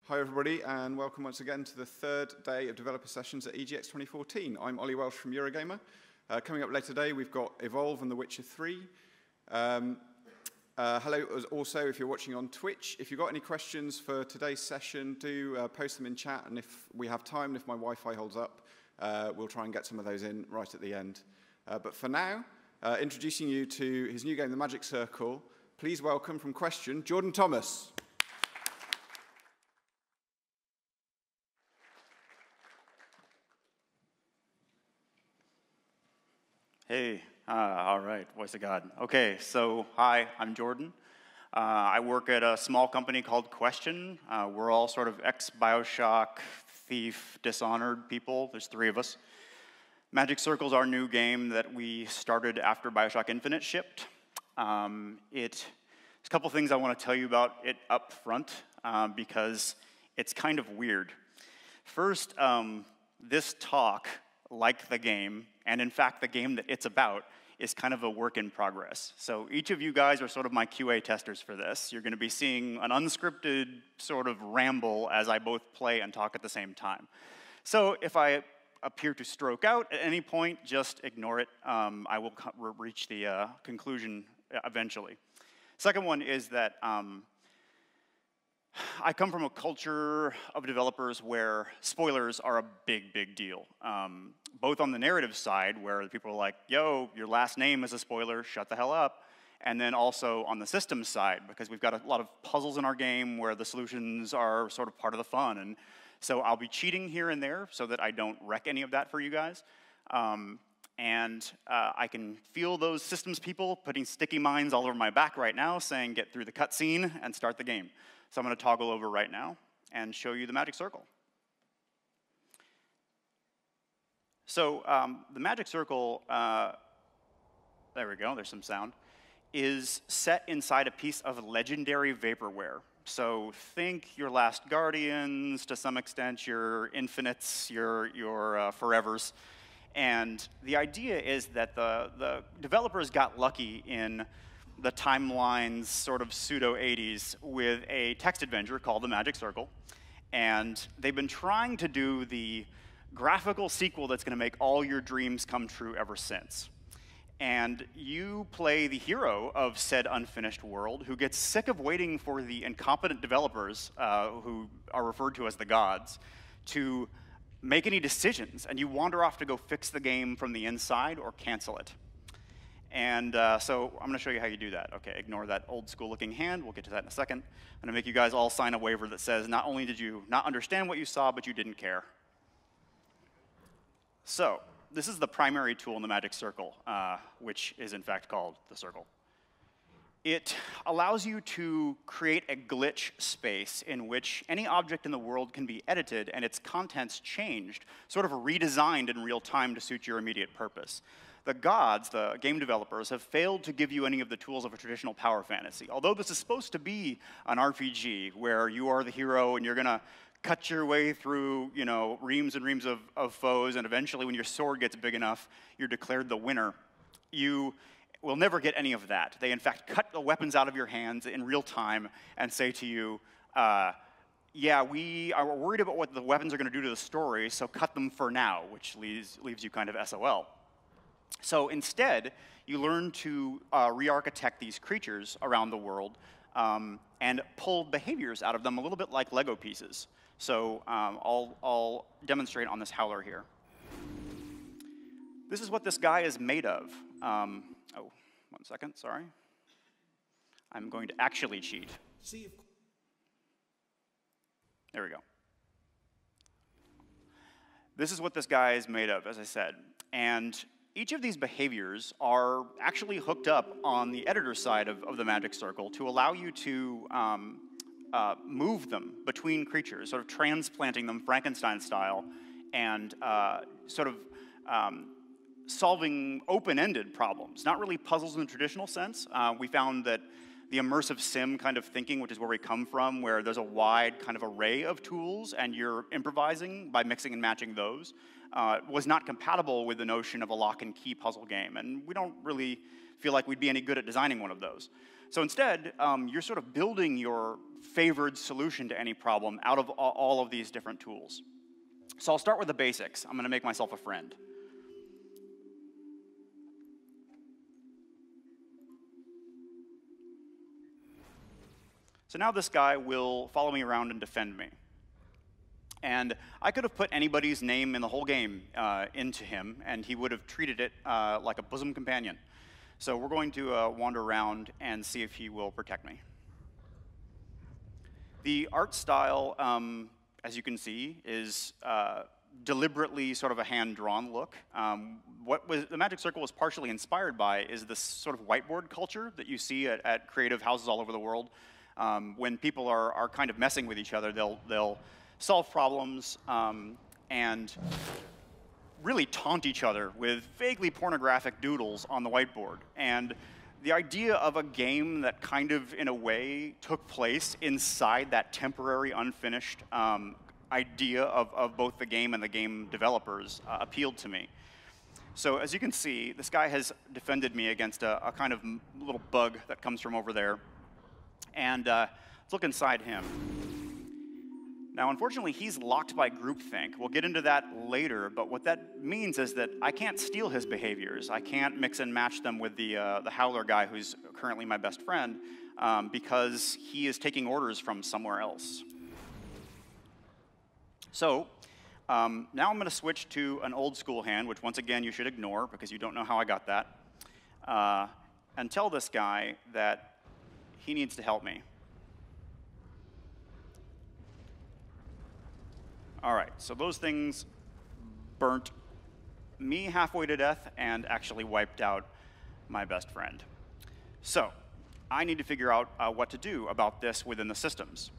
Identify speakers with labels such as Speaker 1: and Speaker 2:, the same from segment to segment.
Speaker 1: Hi everybody, and welcome once again to the third day of developer sessions at EGX 2014. I'm Ollie Welsh from Eurogamer. Coming up later today, we've got Evolve and The Witcher 3. Hello also if you're watching on Twitch. If you've got any questions for today's session, do post them in chat, and if we have time, and if my Wi-Fi holds up, we'll try and get some of those in right at the end. But for now, introducing you to his new game, The Magic Circle, please welcome from Question, Jordan Thomas.
Speaker 2: Hey, all right, voice of God. Okay, so hi, I'm Jordan. I work at a small company called Question. We're all sort of ex-BioShock, Thief, Dishonored people. There's 3 of us. Magic Circle's our new game that we started after BioShock Infinite shipped. There's a couple things I want to tell you about it up front because it's kind of weird. First, this talk, like the game, and in fact the game that it's about, is kind of a work in progress. So each of you guys are sort of my QA testers for this. You're going to be seeing an unscripted sort of ramble as I both play and talk at the same time. So if I appear to stroke out at any point, just ignore it. I will reach the conclusion eventually. Second one is that I come from a culture of developers where spoilers are a big, big deal. Both on the narrative side, where people are like, yo, your last name is a spoiler, shut the hell up. And then also on the systems side, because we've got a lot of puzzles in our game where the solutions are sort of part of the fun. And so I'll be cheating here and there so that I don't wreck any of that for you guys. I can feel those systems people putting sticky minds all over my back right now saying, get through the cutscene and start the game. So I'm going to toggle over right now and show you the Magic Circle. So the Magic Circle, there we go, there's some sound, is set inside a piece of legendary vaporware. So think your Last Guardians, to some extent, your Infinites, your Forevers. And the idea is that the developers got lucky in the timeline's sort of pseudo-80s with a text adventure called The Magic Circle. And they've been trying to do the graphical sequel that's going to make all your dreams come true ever since. And you play the hero of said unfinished world who gets sick of waiting for the incompetent developers, who are referred to as the gods, to make any decisions. And you wander off to go fix the game from the inside or cancel it. And so I'm going to show you how you do that. Okay, ignore that old school looking hand. We'll get to that in a second. I'm going to make you guys all sign a waiver that says not only did you not understand what you saw, but you didn't care. So this is the primary tool in the Magic Circle, which is in fact called the Circle. It allows you to create a glitch space in which any object in the world can be edited and its contents changed, sort of redesigned in real time to suit your immediate purpose. The gods, the game developers, have failed to give you any of the tools of a traditional power fantasy. Although this is supposed to be an RPG where you are the hero and you're going to cut your way through, reams and reams of foes, and eventually when your sword gets big enough, you're declared the winner. You will never get any of that. They, in fact, cut the weapons out of your hands in real time and say to you, yeah, we are worried about what the weapons are going to do to the story, so cut them for now, which leaves you kind of SOL. So instead, you learn to re-architect these creatures around the world and pull behaviors out of them a little bit like Lego pieces. So I'll demonstrate on this howler here. This is what this guy is made of. Oh, 1 second, sorry. I'm going to actually cheat. There we go. This is what this guy is made of, as I said. And each of these behaviors are actually hooked up on the editor side of the Magic Circle to allow you to move them between creatures, sort of transplanting them Frankenstein style, and solving open-ended problems, not really puzzles in the traditional sense. We found that the immersive sim kind of thinking, which is where we come from, where there's a wide kind of array of tools and you're improvising by mixing and matching those, was not compatible with the notion of a lock and key puzzle game. And we don't really feel like we'd be any good at designing one of those. So instead, you're sort of building your favored solution to any problem out of all of these different tools. So I'll start with the basics. I'm going to make myself a friend. So now this guy will follow me around and defend me. And I could have put anybody's name in the whole game into him, and he would have treated it like a bosom companion. So we're going to wander around and see if he will protect me. The art style, as you can see, is deliberately sort of a hand-drawn look. The Magic Circle was partially inspired by is this sort of whiteboard culture that you see at creative houses all over the world. When people are kind of messing with each other, they'll solve problems and really taunt each other with vaguely pornographic doodles on the whiteboard. And the idea of a game that kind of, in a way, took place inside that temporary, unfinished idea of both the game and the game developers appealed to me. So as you can see, this guy has defended me against a kind of little bug that comes from over there. And let's look inside him. Now, unfortunately, he's locked by groupthink. We'll get into that later, but what that means is that I can't steal his behaviors. I can't mix and match them with the Howler guy who's currently my best friend because he is taking orders from somewhere else. So now I'm going to switch to an old school hand, which once again you should ignore because you don't know how I got that, and tell this guy that he needs to help me. All right, so those things burnt me halfway to death and actually wiped out my best friend. So I need to figure out what to do about this within the systems.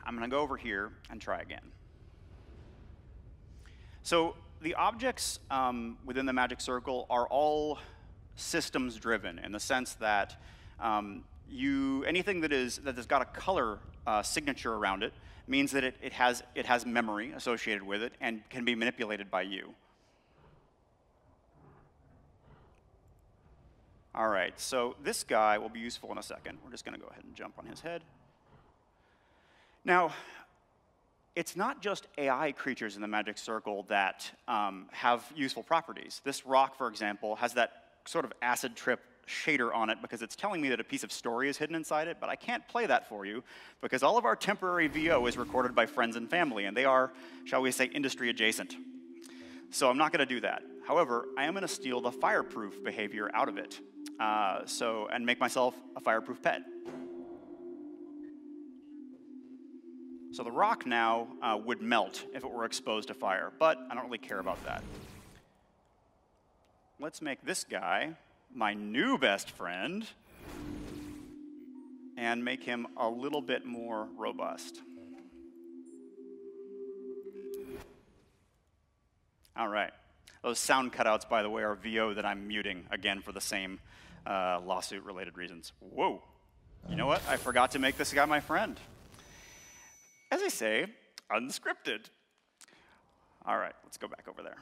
Speaker 2: I'm going to go over here and try again. So the objects within the Magic Circle are all systems driven in the sense that anything that has got a color signature around it means that it has memory associated with it and can be manipulated by you. All right, so this guy will be useful in a second. We're just going to go ahead and jump on his head. Now, it's not just AI creatures in the Magic Circle that have useful properties. This rock, for example, has that sort of acid trip shader on it because it's telling me that a piece of story is hidden inside it, but I can't play that for you because all of our temporary VO is recorded by friends and family, and they are, shall we say, industry adjacent. So I'm not going to do that. However, I am going to steal the fireproof behavior out of it, and make myself a fireproof pet. So the rock now would melt if it were exposed to fire, but I don't really care about that. Let's make this guy my new best friend and make him a little bit more robust. All right. Those sound cutouts, by the way, are VO that I'm muting, again, for the same lawsuit-related reasons. Whoa. You know what? I forgot to make this guy my friend. As I say, unscripted. All right, let's go back over there.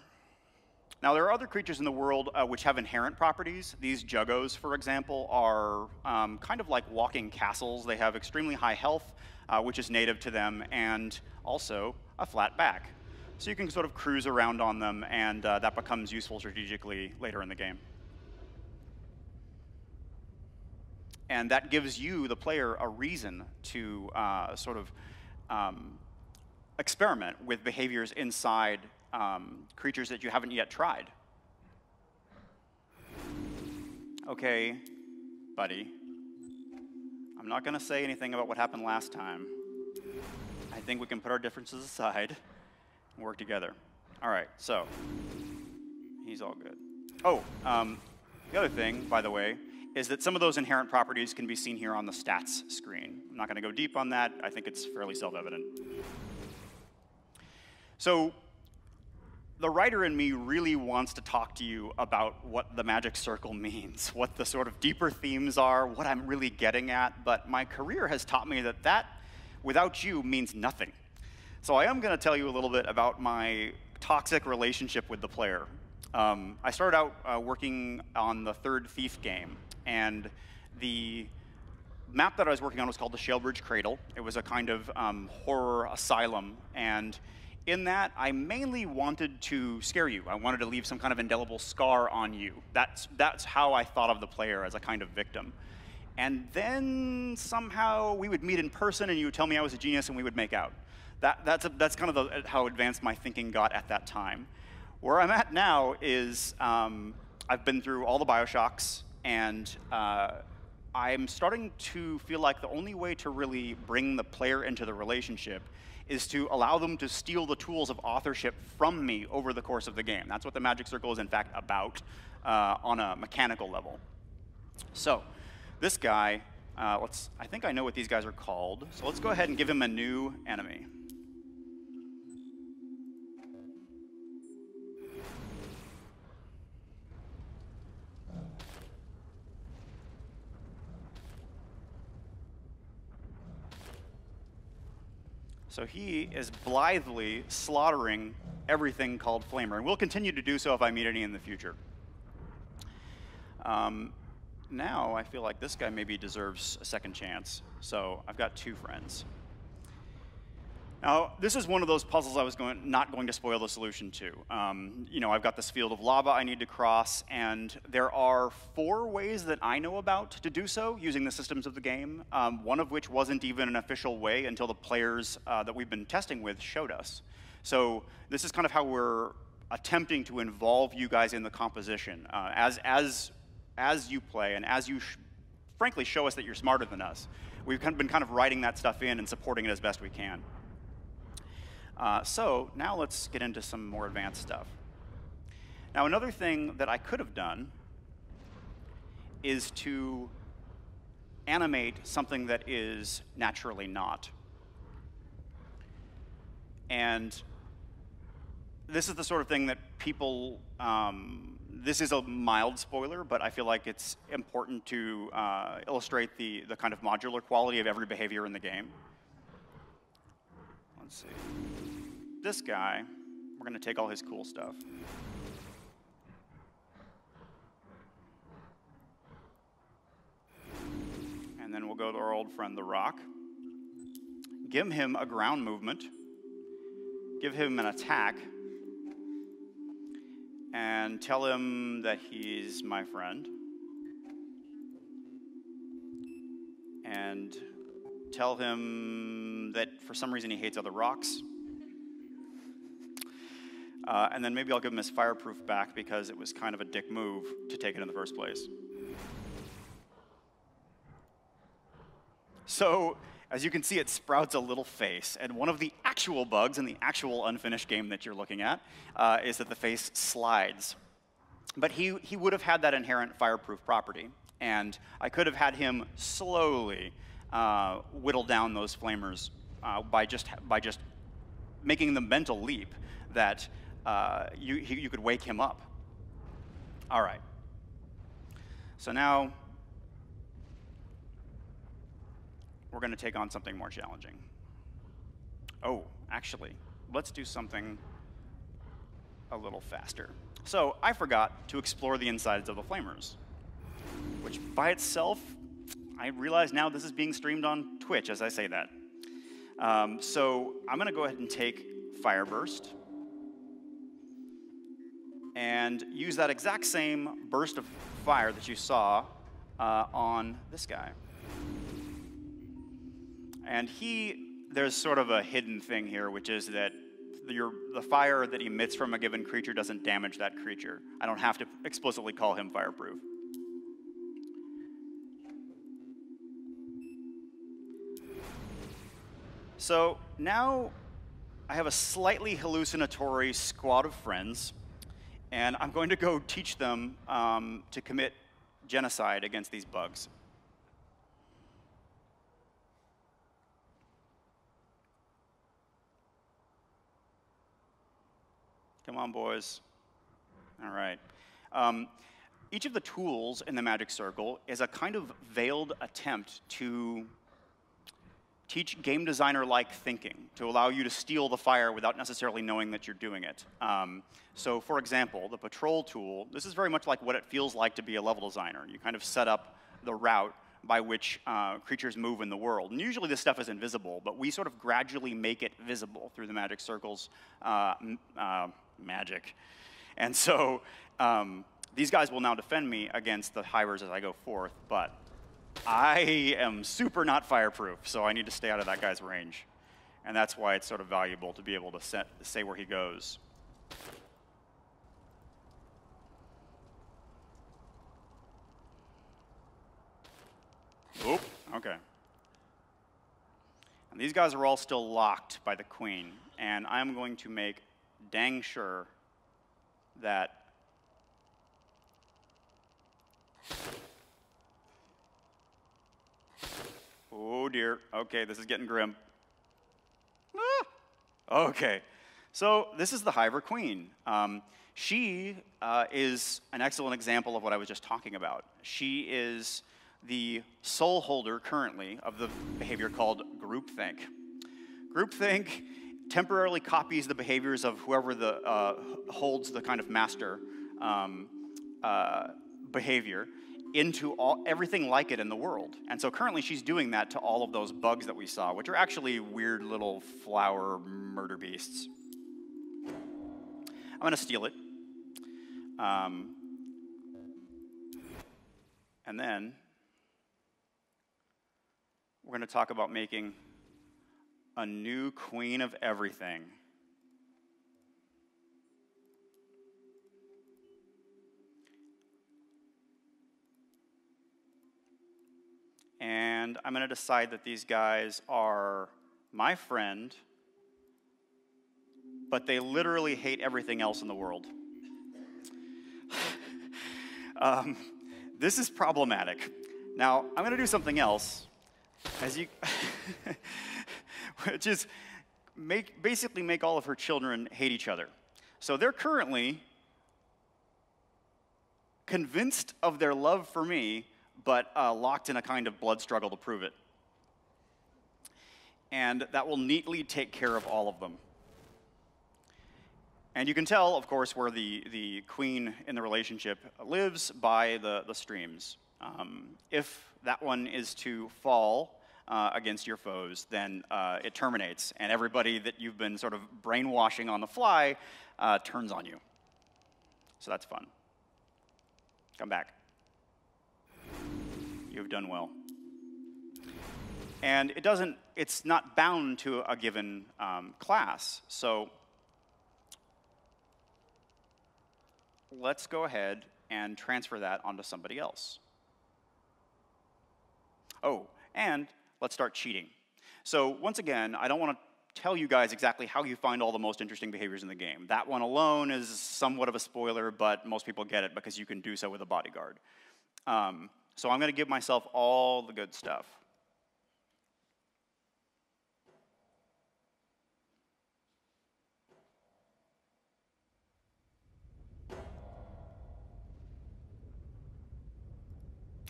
Speaker 2: Now, there are other creatures in the world which have inherent properties. These juggos, for example, are kind of like walking castles. They have extremely high health, which is native to them, and also a flat back. So you can sort of cruise around on them, and that becomes useful strategically later in the game. And that gives you, the player, a reason to sort of experiment with behaviors inside creatures that you haven't yet tried. Okay, buddy. I'm not going to say anything about what happened last time. I think we can put our differences aside and work together. All right, so he's all good. Oh, the other thing, by the way, is that some of those inherent properties can be seen here on the stats screen. I'm not going to go deep on that. I think it's fairly self-evident. So the writer in me really wants to talk to you about what the Magic Circle means, what the sort of deeper themes are, what I'm really getting at, but my career has taught me that that, without you, means nothing. So I am going to tell you a little bit about my toxic relationship with the player. I started out working on the third Thief game, and the map that I was working on was called the Shalebridge Cradle. It was a kind of horror asylum, and in that, I mainly wanted to scare you. I wanted to leave some kind of indelible scar on you. That's how I thought of the player, as a kind of victim. And then somehow we would meet in person, and you would tell me I was a genius, and we would make out. That's kind of how advanced my thinking got at that time. Where I'm at now is I've been through all the Bioshocks, and I'm starting to feel like the only way to really bring the player into the relationship is to allow them to steal the tools of authorship from me over the course of the game. That's what the Magic Circle is, in fact, about on a mechanical level. So this guy, I think I know what these guys are called. So let's go ahead and give him a new enemy. So he is blithely slaughtering everything called Flamer, and will continue to do so if I meet any in the future. Now I feel like this guy maybe deserves a second chance, so I've got 2 friends. Now, this is one of those puzzles I was not going to spoil the solution to. You know, I've got this field of lava I need to cross, and there are 4 ways that I know about to do so using the systems of the game, one of which wasn't even an official way until the players that we've been testing with showed us. So this is kind of how we're attempting to involve you guys in the composition. As you play, and as you frankly show us that you're smarter than us, we've been kind of writing that stuff in and supporting it as best we can. So now let's get into some more advanced stuff. Now, another thing that I could have done is to animate something that is naturally not. And this is the sort of thing that people, this is a mild spoiler, but I feel like it's important to illustrate the kind of modular quality of every behavior in the game. Let's see. This guy, we're going to take all his cool stuff. And then we'll go to our old friend, the Rock. Give him a ground movement. Give him an attack. And tell him that he's my friend. And tell him that for some reason he hates other rocks. And then maybe I'll give him his fireproof back because it was kind of a dick move to take it in the first place. So, as you can see, it sprouts a little face. And one of the actual bugs in the actual unfinished game that you're looking at is that the face slides. But he would have had that inherent fireproof property. And I could have had him slowly whittle down those flamers by just making the mental leap that you could wake him up. All right. So now we're going to take on something more challenging. Oh, actually, let's do something a little faster. So I forgot to explore the insides of the flamers, which by itself, I realize now this is being streamed on Twitch as I say that. So I'm going to go ahead and take Fireburst and use that exact same burst of fire that you saw on this guy. And there's sort of a hidden thing here, which is that the fire that emits from a given creature doesn't damage that creature. I don't have to explicitly call him fireproof. So now I have a slightly hallucinatory squad of friends, and I'm going to go teach them to commit genocide against these bugs. Come on, boys. All right. Each of the tools in the Magic Circle is a kind of veiled attempt to teach game designer-like thinking, to allow you to steal the fire without necessarily knowing that you're doing it. So for example, the patrol tool, this is very much like what it feels like to be a level designer. You kind of set up the route by which creatures move in the world. And usually this stuff is invisible, but we sort of gradually make it visible through the magic circles magic. And so these guys will now defend me against the hivers as I go forth, but I am super not fireproof, so I need to stay out of that guy's range. And that's why it's sort of valuable to be able to say where he goes. Oop, okay. And these guys are all still locked by the queen, and I'm going to make dang sure that oh dear, okay, this is getting grim. Ah! Okay, so this is the Hiver Queen. She is an excellent example of what I was just talking about. She is the sole holder currently of the behavior called groupthink. Groupthink temporarily copies the behaviors of whoever holds the kind of master behavior into everything like it in the world. And so currently she's doing that to all of those bugs that we saw, which are actually weird little flower murder beasts. I'm going to steal it. And then we're going to talk about making a new queen of everything. And I'm going to decide that these guys are my friend, but they literally hate everything else in the world. This is problematic. Now, I'm going to do something else, which is basically make all of her children hate each other. So they're currently convinced of their love for me, but locked in a kind of blood struggle to prove it. And that will neatly take care of all of them. And you can tell, of course, where the queen in the relationship lives by the streams. If that one is to fall against your foes, then it terminates, and everybody that you've been sort of brainwashing on the fly turns on you. So that's fun. Come back. You've done well. And it's not bound to a given class. So let's go ahead and transfer that onto somebody else. Oh, and let's start cheating. So once again, I don't want to tell you guys exactly how you find all the most interesting behaviors in the game. That one alone is somewhat of a spoiler, but most people get it because you can do so with a bodyguard. So I'm going to give myself all the good stuff.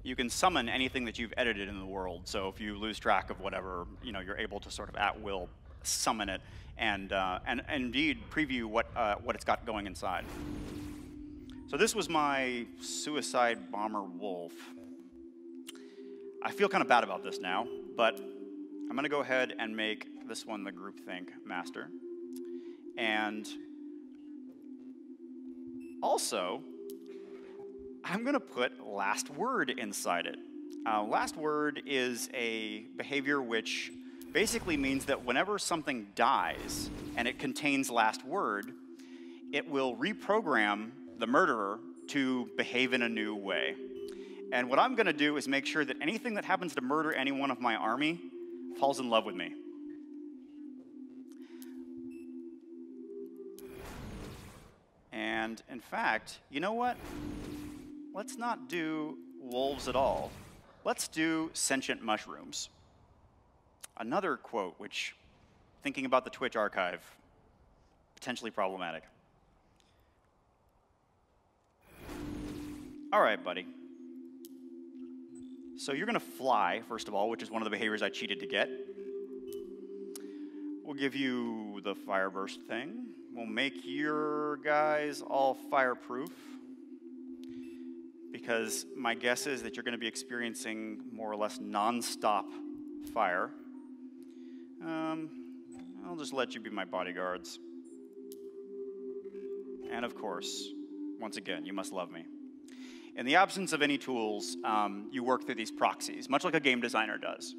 Speaker 2: You can summon anything that you've edited in the world. So if you lose track of whatever, you're able to sort of at will summon it and indeed preview what it's got going inside. So this was my suicide bomber wolf. I feel kind of bad about this now, but I'm going to go ahead and make this one the groupthink master. And also, I'm going to put last word inside it. Last word is a behavior which basically means that whenever something dies and it contains last word, it will reprogram the murderer to behave in a new way. And what I'm going to do is make sure that anything that happens to murder any one of my army falls in love with me. And in fact, you know what? Let's not do wolves at all. Let's do sentient mushrooms. Another quote which, thinking about the Twitch archive, potentially problematic. All right, buddy. So you're going to fly, first of all, which is one of the behaviors I cheated to get. We'll give you the fire burst thing. We'll make your guys all fireproof. because my guess is that you're going to be experiencing more or less non-stop fire. I'll just let you be my bodyguards. And of course, once again, you must love me. In the absence of any tools, you work through these proxies, much like a game designer does.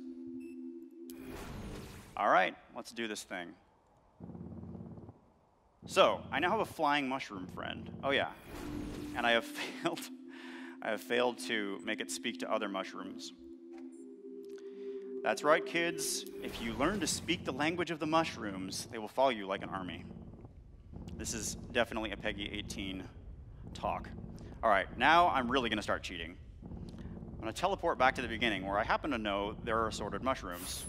Speaker 2: All right, let's do this thing. So, I now have a flying mushroom friend. Oh yeah, and I have failed to make it speak to other mushrooms. That's right, kids. If you learn to speak the language of the mushrooms, they will follow you like an army. This is definitely a Peggy 18 talk. All right, now I'm really going to start cheating. I'm going to teleport back to the beginning, where I happen to know there are assorted mushrooms.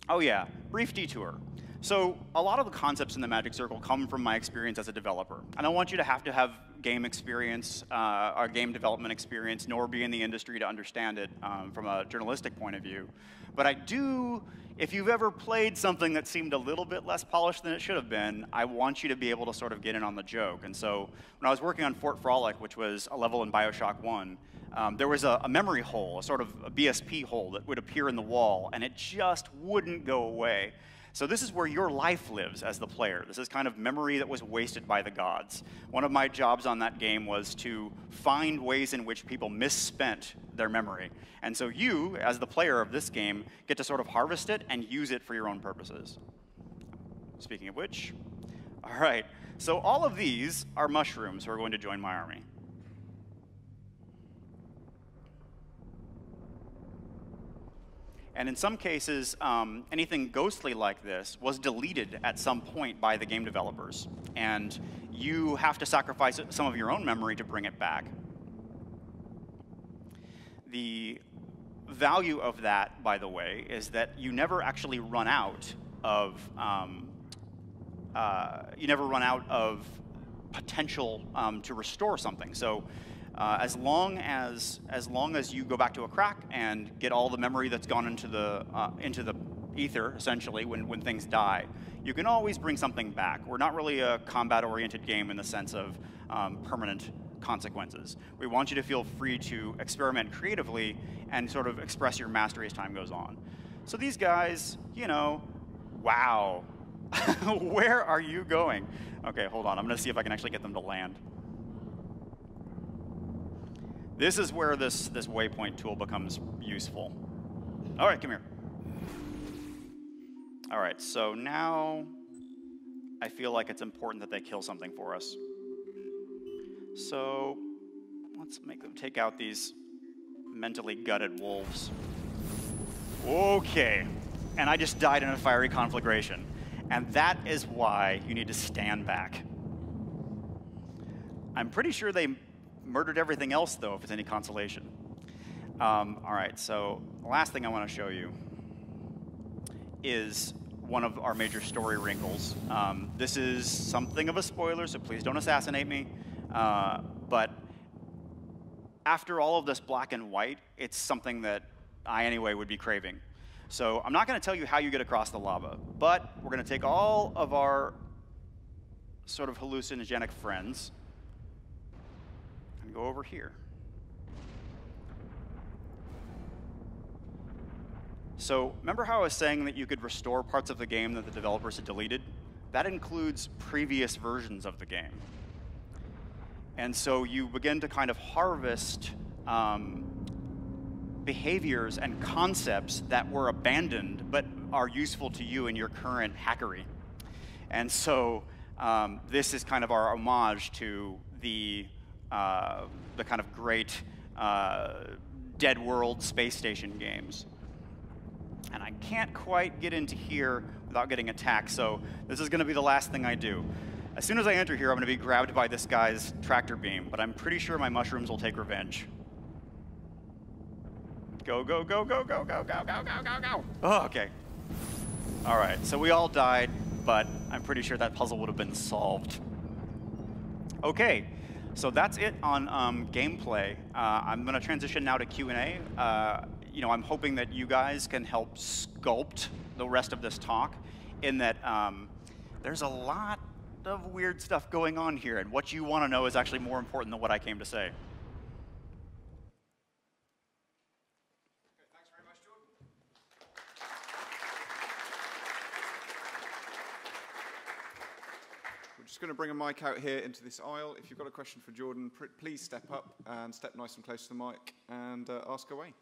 Speaker 2: Oh yeah, brief detour. So a lot of the concepts in the Magic Circle come from my experience as a developer. I don't want you to have game experience, or game development experience, nor be in the industry to understand it from a journalistic point of view. But I do, if you've ever played something that seemed a little bit less polished than it should have been, I want you to be able to sort of get in on the joke. And so when I was working on Fort Frolic, which was a level in BioShock 1, there was a memory hole, a sort of a BSP hole that would appear in the wall, and it just wouldn't go away. So this is where your life lives as the player. This is kind of memory that was wasted by the gods. One of my jobs on that game was to find ways in which people misspent their memory. And so you, as the player of this game, get to sort of harvest it and use it for your own purposes. Speaking of which, all right. So all of these are mushrooms who are going to join my army. And in some cases, anything ghostly like this was deleted at some point by the game developers. And you have to sacrifice some of your own memory to bring it back. The value of that, by the way, is that you never actually run out of potential to restore something. So as long as you go back to a crack and get all the memory that's gone into the ether, essentially, when things die, you can always bring something back. We're not really a combat-oriented game in the sense of permanent consequences. We want you to feel free to experiment creatively and sort of express your mastery as time goes on. So these guys, you know, wow. Where are you going? Okay, hold on. I'm going to see if I can actually get them to land. This is where this waypoint tool becomes useful. All right, come here. All right, so now I feel like it's important that they kill something for us. So let's make them take out these mentally gutted wolves. Okay, and I just died in a fiery conflagration. And that is why you need to stand back. I'm pretty sure they murdered everything else, though, if it's any consolation. All right, so the last thing I want to show you is one of our major story wrinkles. This is something of a spoiler, so please don't assassinate me. But after all of this black and white, it's something that I, anyway, would be craving. So I'm not going to tell you how you get across the lava, but we're going to take all of our sort of hallucinogenic friends and go over here. So remember how I was saying that you could restore parts of the game that the developers had deleted? That includes previous versions of the game. And so you begin to kind of harvest behaviors and concepts that were abandoned but are useful to you in your current hackery. And so this is kind of our homage to the kind of great Dead World space station games. And I can't quite get into here without getting attacked, so this is going to be the last thing I do. As soon as I enter here, I'm going to be grabbed by this guy's tractor beam, but I'm pretty sure my mushrooms will take revenge. Go, go, go, go, go, go, go, go, go, go, go. Oh, okay. All right, so we all died, but I'm pretty sure that puzzle would have been solved. Okay, so that's it on gameplay. I'm going to transition now to Q&A. You know, I'm hoping that you guys can help sculpt the rest of this talk in that there's a lot of weird stuff going on here, and what you want to know is actually more important than what I came to say.
Speaker 1: Thanks very much, Jordan. We're just going to bring a mic out here into this aisle. If you've got a question for Jordan, please step up and step nice and close to the mic and ask away.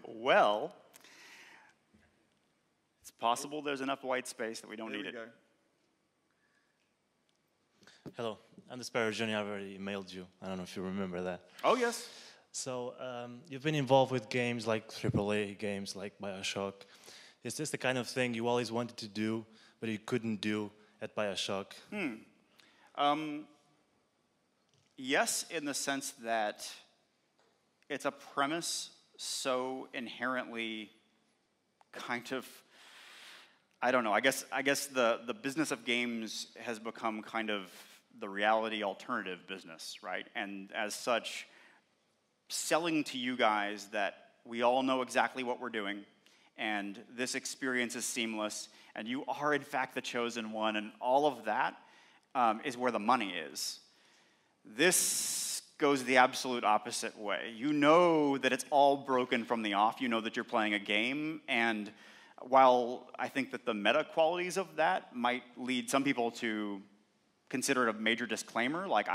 Speaker 2: Well, it's possible there's enough white space that we don't need it.
Speaker 1: Go.
Speaker 3: Hello, I'm the Sparrow Johnny. I've already emailed you. I don't know if you remember that.
Speaker 2: Oh, yes.
Speaker 3: So you've been involved with games like AAA games like BioShock. Is this the kind of thing you always wanted to do, but you couldn't do at BioShock?
Speaker 2: Yes, in the sense that it's a premise so inherently kind of, I don't know, I guess the business of games has become kind of the reality alternative business, right? And as such, selling to you guys that we all know exactly what we're doing, and this experience is seamless, and you are in fact the chosen one, and all of that is where the money is. This goes the absolute opposite way. You know that it's all broken from the off. You know that you're playing a game, and while I think that the meta qualities of that might lead some people to consider it a major disclaimer, like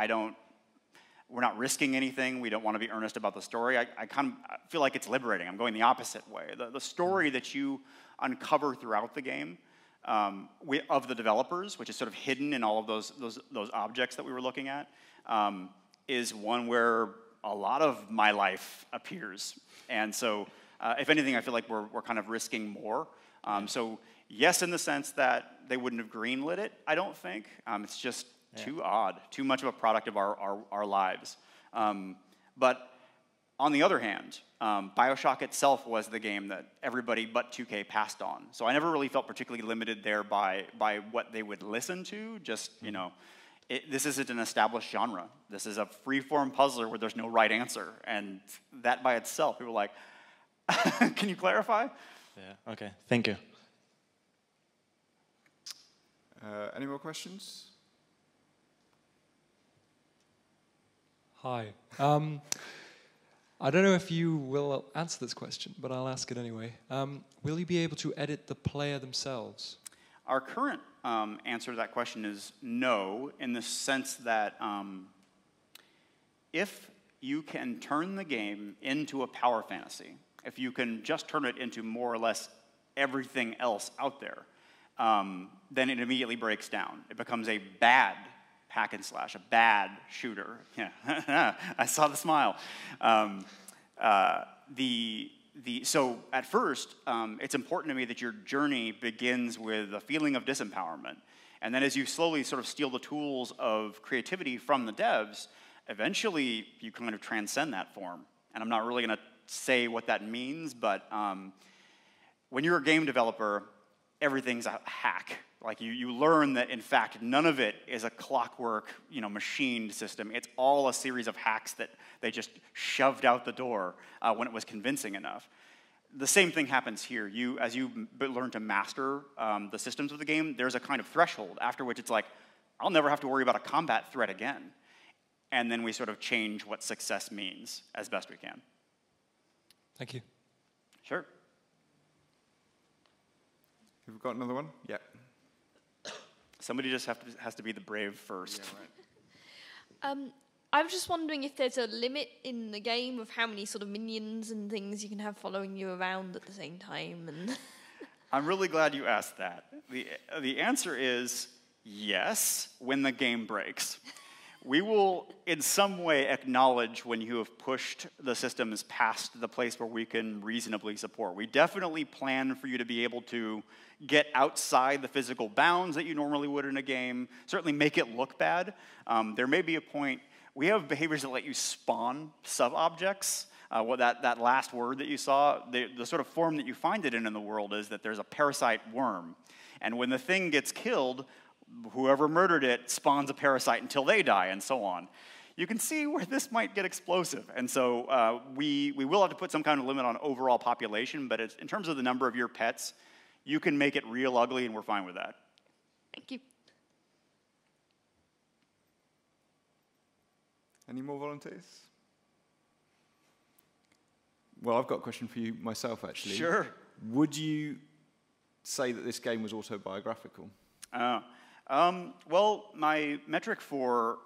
Speaker 2: we're not risking anything, we don't want to be earnest about the story, I kind of feel like it's liberating. I'm going the opposite way. The story that you uncover throughout the game of the developers, which is sort of hidden in all of those objects that we were looking at, is one where a lot of my life appears. And so, if anything, I feel like we're kind of risking more. So, yes, in the sense that they wouldn't have greenlit it, I don't think. It's just too odd, too much of a product of our lives. But on the other hand, BioShock itself was the game that everybody but 2K passed on. So I never really felt particularly limited there by what they would listen to. Just, you know, this isn't an established genre. This is a free-form puzzler where there's no right answer. And that by itself, people were like, can you clarify?
Speaker 3: Yeah, okay, thank you.
Speaker 1: Any more questions?
Speaker 4: Hi. I don't know if you will answer this question, but I'll ask it anyway. Will you be able to edit the player themselves?
Speaker 2: Our current answer to that question is no, in the sense that if you can turn the game into a power fantasy, if you can just turn it into more or less everything else out there, then it immediately breaks down. It becomes a bad hack and slash, a bad shooter. Yeah, I saw the smile. So at first, it's important to me that your journey begins with a feeling of disempowerment. And then as you slowly sort of steal the tools of creativity from the devs, eventually you kind of transcend that form. And I'm not really going to say what that means, but when you're a game developer, everything's a hack. Like you learn that, in fact, none of it is a clockwork, machined system. It's all a series of hacks that they just shoved out the door when it was convincing enough. The same thing happens here. As you learn to master the systems of the game, there's a kind of threshold after which it's like, I'll never have to worry about a combat threat again. And then we sort of change what success means as best we can.
Speaker 4: Thank you.
Speaker 2: Sure.
Speaker 1: Have we got another one? Yeah.
Speaker 2: Somebody just has to be the brave first.
Speaker 5: Yeah, right. I was just wondering if there's a limit in the game of how many sort of minions and things you can have following you around at the same time. And
Speaker 2: I'm really glad you asked that. The answer is yes, when the game breaks. We will, in some way, acknowledge when you have pushed the systems past the place where we can reasonably support. We definitely plan for you to be able to get outside the physical bounds that you normally would in a game, certainly make it look bad. There may be a point, we have behaviors that let you spawn sub-objects. That last word that you saw, the sort of form that you find it in the world is that there's a parasite worm. And when the thing gets killed, whoever murdered it spawns a parasite until they die, and so on. you can see where this might get explosive. And so we will have to put some kind of limit on overall population, but in terms of the number of your pets, you can make it real ugly, and we're fine with that.
Speaker 5: Thank you.
Speaker 1: Any more volunteers? Well, I've got a question for you myself, actually.
Speaker 2: Sure.
Speaker 1: Would you say that this game was autobiographical?
Speaker 2: Well, my metric for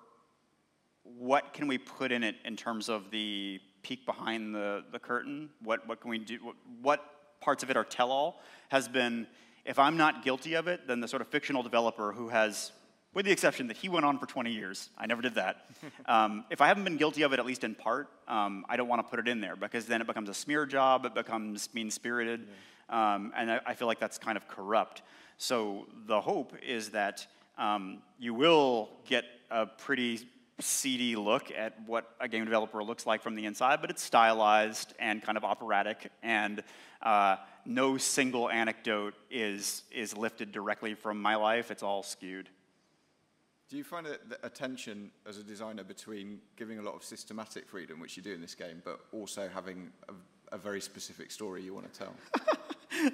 Speaker 2: what can we put in it in terms of the peek behind the curtain, what can we do, what parts of it are tell-all, has been, if I'm not guilty of it, then the sort of fictional developer who has, with the exception that he went on for 20 years, I never did that. If I haven't been guilty of it, at least in part, I don't want to put it in there, because then it becomes a smear job, it becomes mean-spirited, and I feel like that's kind of corrupt. So the hope is that you will get a pretty seedy look at what a game developer looks like from the inside, but it's stylized and kind of operatic, and no single anecdote is lifted directly from my life. It's all skewed.
Speaker 1: Do you find a tension as a designer between giving a lot of systematic freedom, which you do in this game, but also having a very specific story you want to tell?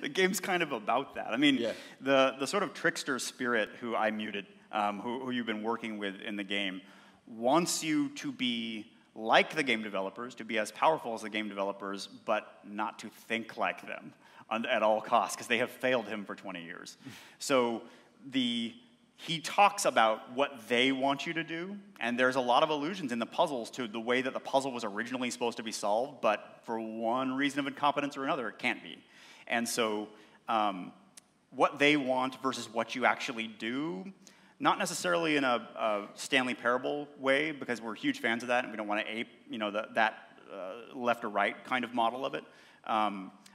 Speaker 2: The game's kind of about that. I mean, the sort of trickster spirit who I muted, who you've been working with in the game, wants you to be like the game developers, to be as powerful as the game developers, but not to think like them at all costs, because they have failed him for 20 years. So he talks about what they want you to do, and there's a lot of allusions in the puzzles to the way that the puzzle was originally supposed to be solved, but for one reason of incompetence or another, it can't be. And so what they want versus what you actually do, not necessarily in a Stanley Parable way, because we're huge fans of that, and we don't want to ape, that left or right kind of model of it,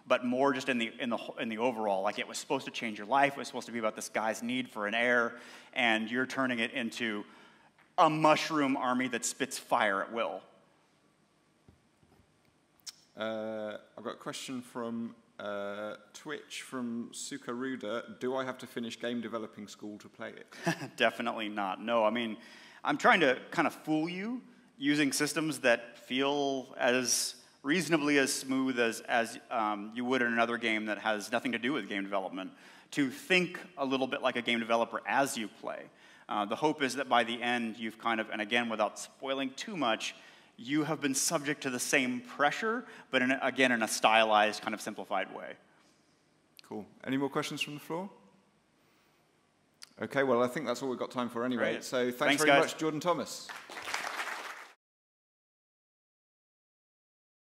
Speaker 2: but more just in the overall. Like, it was supposed to change your life. It was supposed to be about this guy's need for an heir, and you're turning it into a mushroom army that spits fire at will.
Speaker 1: I've got a question from Twitch from Sukaruda. Do I have to finish game developing school to play it?
Speaker 2: Definitely not. No, I mean, I'm trying to kind of fool you using systems that feel as reasonably as smooth as you would in another game that has nothing to do with game development, to think a little bit like a game developer as you play. The hope is that by the end you've kind of, and again without spoiling too much, you have been subject to the same pressure, but again in a stylized, kind of simplified way. Cool.
Speaker 1: Any more questions from the floor? Okay, well, I think that's all we've got time for anyway.
Speaker 2: Great.
Speaker 1: So thanks very much, Jordan Thomas.